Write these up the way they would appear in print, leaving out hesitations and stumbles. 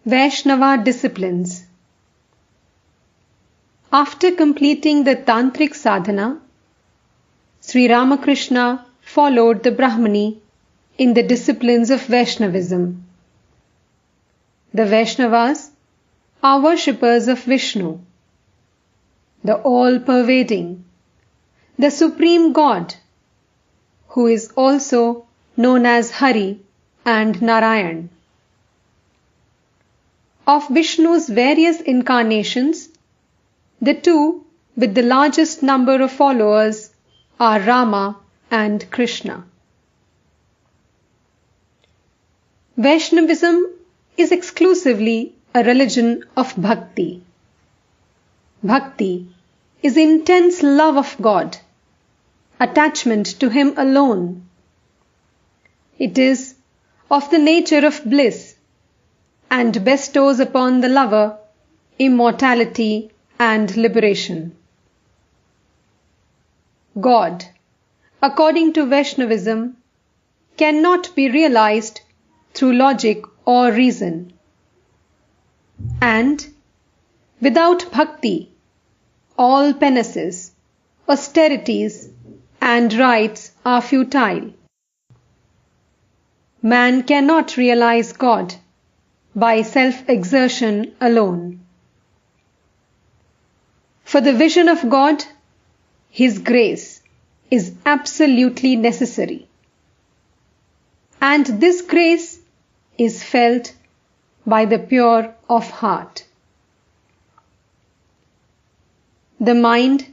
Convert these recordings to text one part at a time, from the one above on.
Vaishnava disciplines. After completing the Tantric sadhana, Sri Ramakrishna followed the Brahmani in the disciplines of Vaishnavism. The Vaishnavas are worshippers of Vishnu, the all-pervading, the Supreme God, who is also known as Hari and Narayan. Of Vishnu's various incarnations, the two with the largest number of followers are Rama and Krishna. Vaishnavism is exclusively a religion of bhakti. Bhakti is intense love of God, attachment to Him alone. It is of the nature of bliss and bestows upon the lover immortality and liberation. God, according to Vaishnavism, cannot be realized through logic or reason. And without bhakti, all penances, austerities, and rites are futile. Man cannot realize God by self-exertion alone. For the vision of God, His grace is absolutely necessary. And this grace is felt by the pure of heart. The mind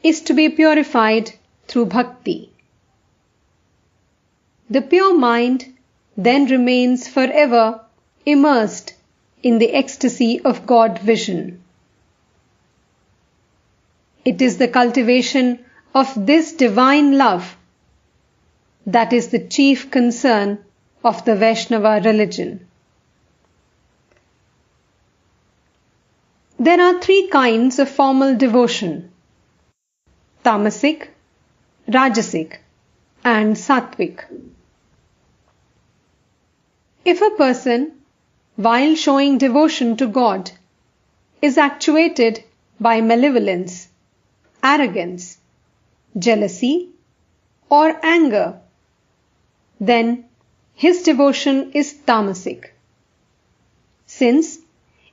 is to be purified through bhakti. The pure mind then remains forever immersed in the ecstasy of God vision. It is the cultivation of this divine love that is the chief concern of the Vaishnava religion. There are three kinds of formal devotion: tamasic, rajasic, and sattvic. If a person, while showing devotion to God, is actuated by malevolence, arrogance, jealousy, or anger, then his devotion is tamasic, since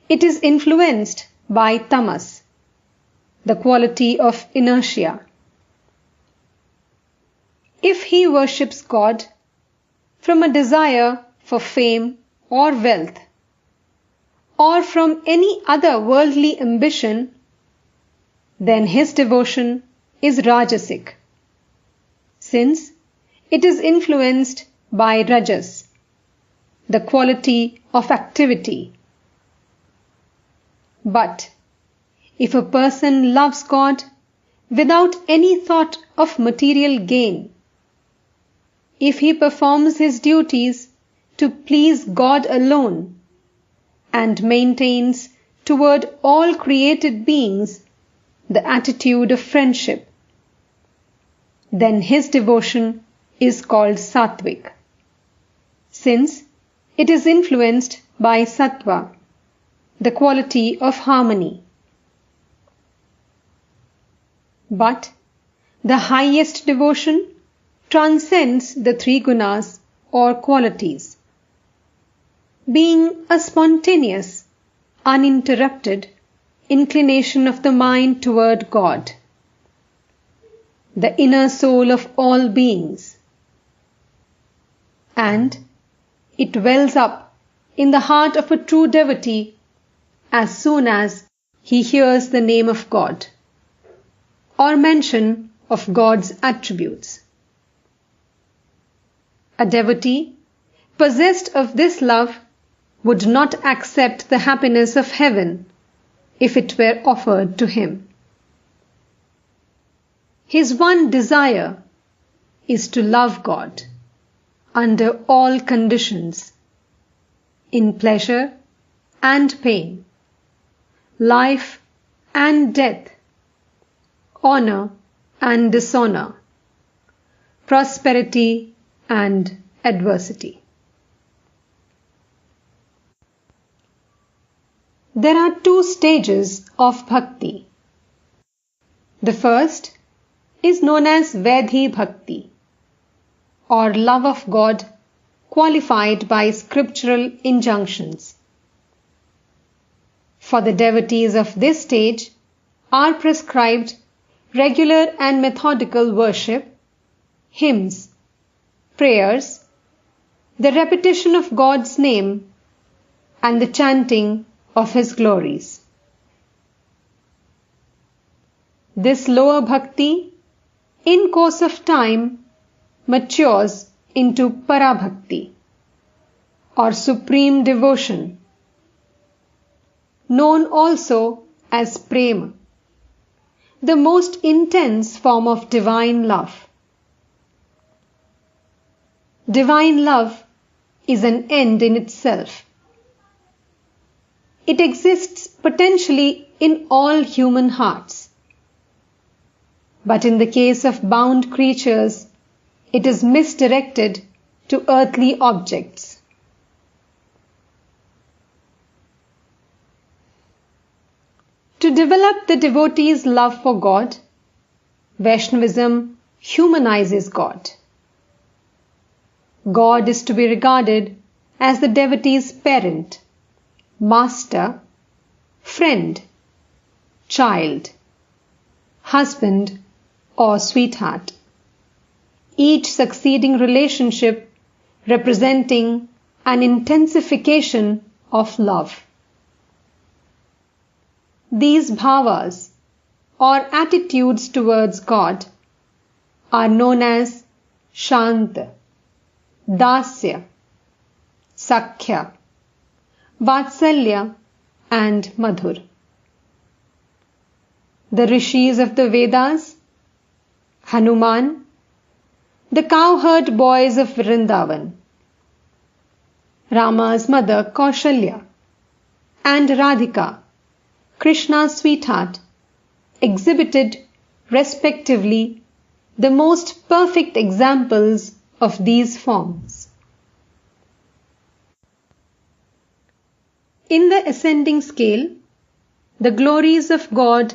it is influenced by tamas, the quality of inertia. If he worships God from a desire for fame or wealth, or from any other worldly ambition, then his devotion is rajasic, since it is influenced by rajas, the quality of activity. But if a person loves God without any thought of material gain, if he performs his duties to please God alone and maintains toward all created beings the attitude of friendship, then his devotion is called sattvic, since it is influenced by sattva, the quality of harmony. But the highest devotion transcends the three gunas or qualities, being a spontaneous, uninterrupted inclination of the mind toward God, the inner soul of all beings. And it wells up in the heart of a true devotee as soon as he hears the name of God or mention of God's attributes. A devotee possessed of this love would not accept the happiness of heaven if it were offered to him. His one desire is to love God under all conditions, in pleasure and pain, life and death, honor and dishonor, prosperity and adversity. There are two stages of bhakti. The first is known as Vaidhi Bhakti, or love of God qualified by scriptural injunctions. For the devotees of this stage are prescribed regular and methodical worship, hymns, prayers, the repetition of God's name, and the chanting of His glories. This lower bhakti, in course of time, matures into Parabhakti, or supreme devotion, known also as Prema, the most intense form of divine love. Divine love is an end in itself. It exists potentially in all human hearts. But in the case of bound creatures, it is misdirected to earthly objects. To develop the devotee's love for God, Vaishnavism humanizes God. God is to be regarded as the devotee's parent, master, friend, child, husband, or sweetheart, each succeeding relationship representing an intensification of love. These bhavas, or attitudes towards God, are known as Shanta, Dasya, Sakhya, Vatsalya, and Madhur. The rishis of the Vedas, Hanuman, the cowherd boys of Vrindavan, Rama's mother Kaushalya, and Radhika, Krishna's sweetheart, exhibited respectively the most perfect examples of these forms. In the ascending scale, the glories of God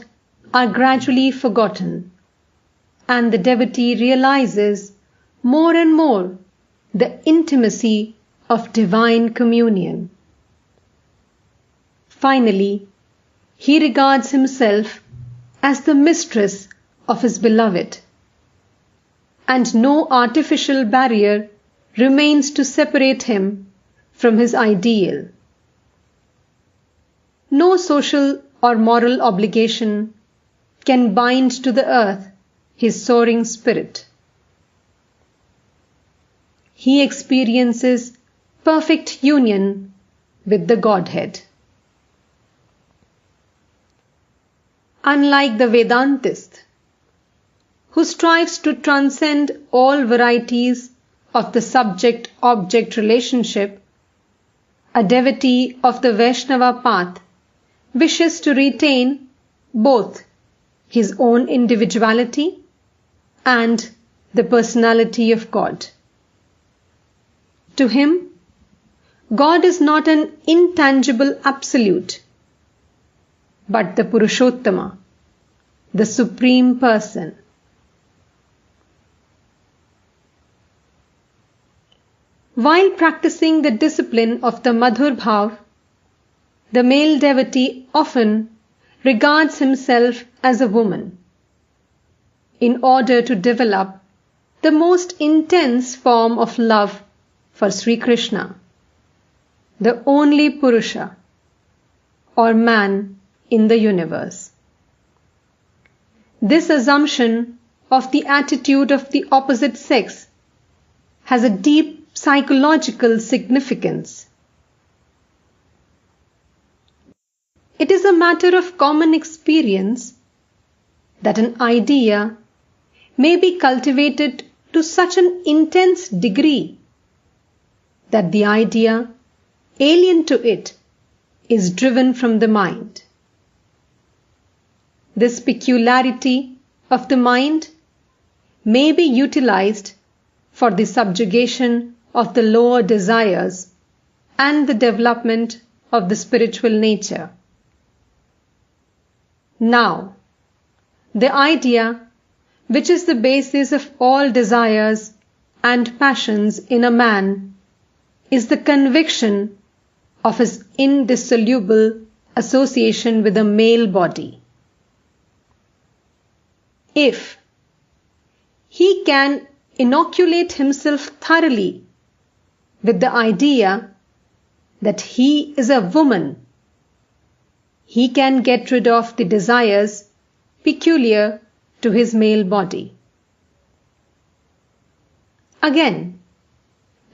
are gradually forgotten, and the devotee realizes more and more the intimacy of divine communion. Finally, he regards himself as the mistress of his beloved, and no artificial barrier remains to separate him from his ideal. No social or moral obligation can bind to the earth his soaring spirit. He experiences perfect union with the Godhead. Unlike the Vedantist, who strives to transcend all varieties of the subject-object relationship, a devotee of the Vaishnava path wishes to retain both his own individuality and the personality of God. To him, God is not an intangible absolute, but the Purushottama, the Supreme Person. While practicing the discipline of the Madhur Bhava, the male devotee often regards himself as a woman, in order to develop the most intense form of love for Sri Krishna, the only Purusha, or man in the universe. This assumption of the attitude of the opposite sex has a deep psychological significance. It is a matter of common experience that an idea may be cultivated to such an intense degree that the idea, alien to it, is driven from the mind. This peculiarity of the mind may be utilized for the subjugation of the lower desires and the development of the spiritual nature. Now, the idea which is the basis of all desires and passions in a man is the conviction of his indissoluble association with a male body. If he can inoculate himself thoroughly with the idea that he is a woman, he can get rid of the desires peculiar to his male body. Again,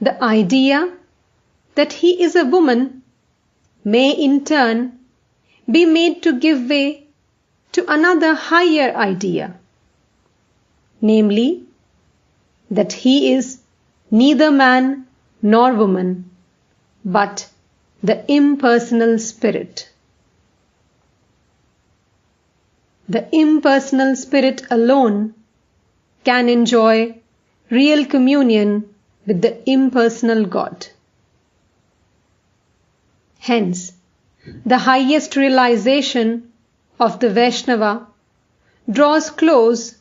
the idea that he is a woman may in turn be made to give way to another higher idea, namely, that he is neither man nor woman, but the impersonal spirit. The impersonal spirit alone can enjoy real communion with the impersonal God. Hence, the highest realization of the Vaishnava draws close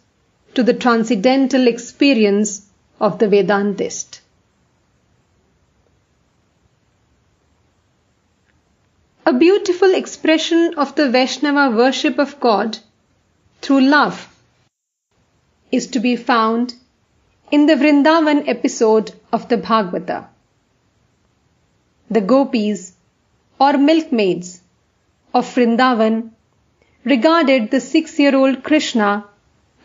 to the transcendental experience of the Vedantist. A beautiful expression of the Vaishnava worship of God through love is to be found in the Vrindavan episode of the Bhagavata. The Gopis or milkmaids of Vrindavan regarded the 6-year-old Krishna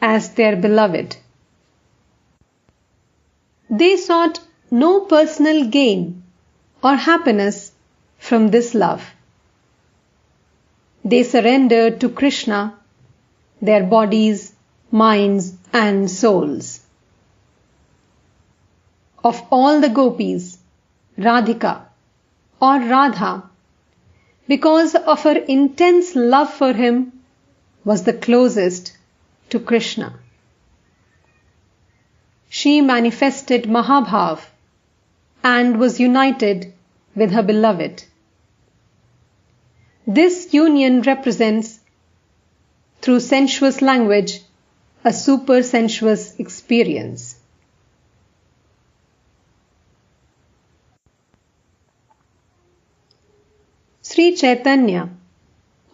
as their beloved. They sought no personal gain or happiness from this love. They surrendered to Krishna their bodies, minds, and souls. Of all the Gopis, Radhika or Radha, because of her intense love for him, was the closest to Krishna. She manifested Mahabhav and was united with her beloved. This union represents, through sensuous language, a super-sensuous experience. Sri Chaitanya,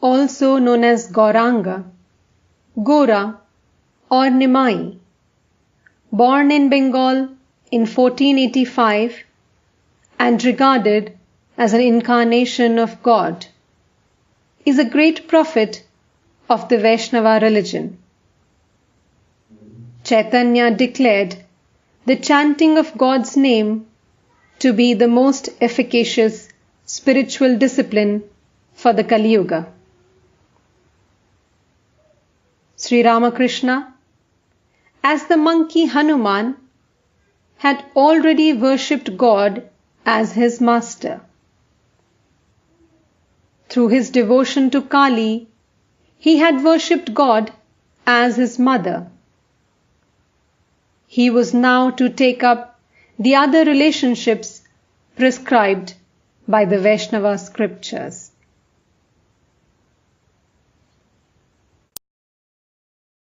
also known as Gauranga, Gora or Nimai, born in Bengal in 1485 and regarded as an incarnation of God, is a great prophet of the Vaishnava religion. Chaitanya declared the chanting of God's name to be the most efficacious spiritual discipline for the Kali Yuga. Sri Ramakrishna, as the monkey Hanuman, had already worshipped God as his master. Through his devotion to Kali, he had worshipped God as his mother. He was now to take up the other relationships prescribed by the Vaishnava scriptures.